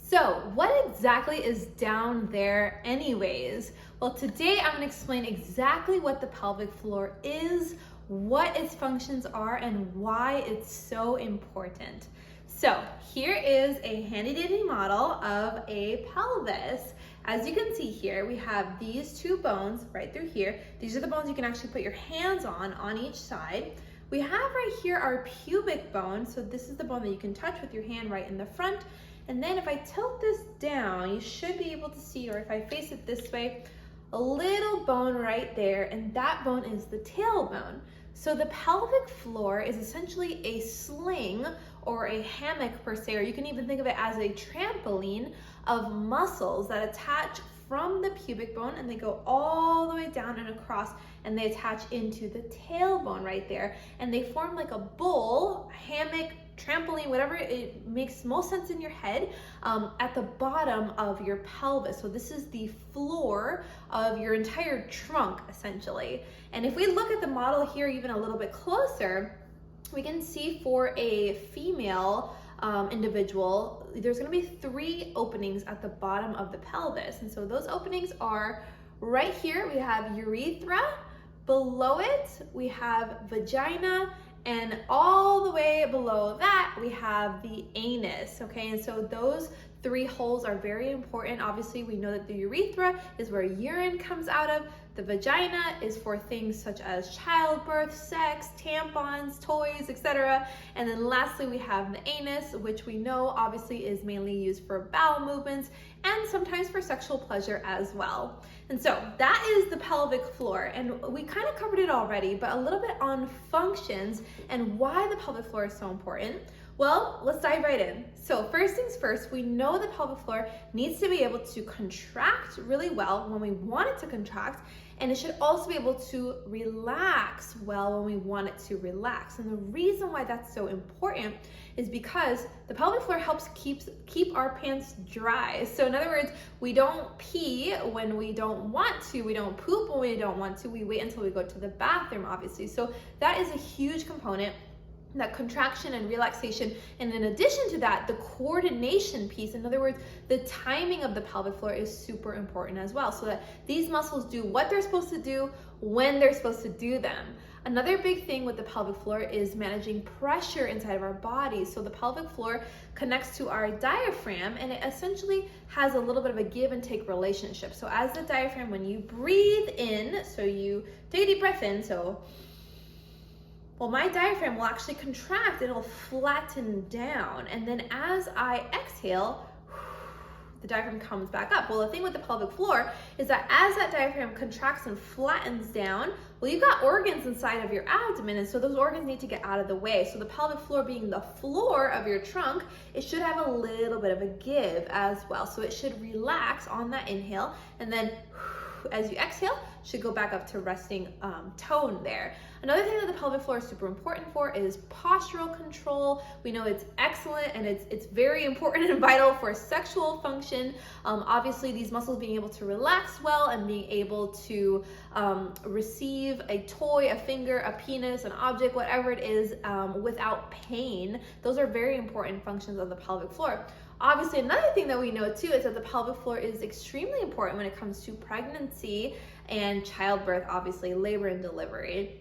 So what exactly is down there anyways? Well, today I'm gonna explain exactly what the pelvic floor is, what its functions are, and why it's so important. So here is a handy dandy model of a pelvis. As you can see here, we have these two bones right through here. These are the bones you can actually put your hands on each side. We have right here our pubic bone. So this is the bone that you can touch with your hand right in the front. And then if I tilt this down, you should be able to see, or if I face it this way, a little bone right there, and that bone is the tailbone. So the pelvic floor is essentially a sling or a hammock per se, or you can even think of it as a trampoline of muscles that attach from the pubic bone and they go all the way down and across and they attach into the tailbone right there. And they form like a bowl, hammock, trampoline, whatever it makes most sense in your head, at the bottom of your pelvis. So this is the floor of your entire trunk essentially. And if we look at the model here even a little bit closer, we can see for a female individual, there's going to be 3 openings at the bottom of the pelvis. And so those openings are right here. We have urethra, below it we have vagina, and all the way below that we have the anus. Okay, and so those 3 holes are very important. Obviously we know that the urethra is where urine comes out of. The vagina is for things such as childbirth, sex, tampons, toys, etc. And then lastly, we have the anus, which we know obviously is mainly used for bowel movements and sometimes for sexual pleasure as well. And so that is the pelvic floor. And we kind of covered it already, but a little bit on functions and why the pelvic floor is so important. Well, let's dive right in. So first things first, we know the pelvic floor needs to be able to contract really well when we want it to contract, and it should also be able to relax well when we want it to relax. And the reason why that's so important is because the pelvic floor helps keep our pants dry. So in other words, we don't pee when we don't want to, we don't poop when we don't want to, we wait until we go to the bathroom, obviously. So that is a huge component, that contraction and relaxation. And in addition to that, the coordination piece, in other words, the timing of the pelvic floor is super important as well, so that these muscles do what they're supposed to do when they're supposed to do them. Another big thing with the pelvic floor is managing pressure inside of our body. So the pelvic floor connects to our diaphragm, and it essentially has a little bit of a give and take relationship. So as the diaphragm, when you breathe in, so you take a deep breath in, well, my diaphragm will actually contract and it'll flatten down. And then as I exhale, the diaphragm comes back up. Well, the thing with the pelvic floor is that as that diaphragm contracts and flattens down, well, you've got organs inside of your abdomen, and so those organs need to get out of the way. So the pelvic floor being the floor of your trunk, it should have a little bit of a give as well. So it should relax on that inhale, and then as you exhale, should go back up to resting tone there. Another thing that the pelvic floor is super important for is postural control. We know it's excellent and it's very important and vital for sexual function. Obviously, these muscles being able to relax well and being able to receive a toy, a finger, a penis, an object, whatever it is, without pain. Those are very important functions of the pelvic floor. Obviously, another thing that we know too is that the pelvic floor is extremely important when it comes to pregnancy and childbirth, obviously labor and delivery.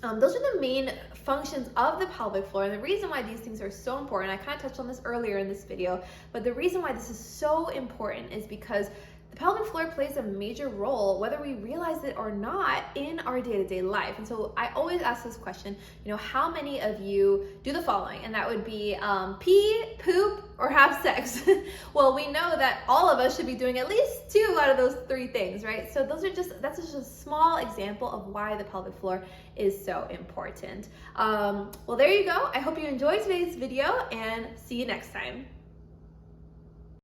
Those are the main functions of the pelvic floor, and the reason why these things are so important, I kind of touched on this earlier in this video, but the reason why this is so important is because the pelvic floor plays a major role, whether we realize it or not, in our day-to-day life. And so I always ask this question, how many of you do the following? And that would be pee, poop, or have sex. Well, we know that all of us should be doing at least 2 out of those 3 things, right? So that's just a small example of why the pelvic floor is so important. Well, there you go. I hope you enjoyed today's video, and see you next time.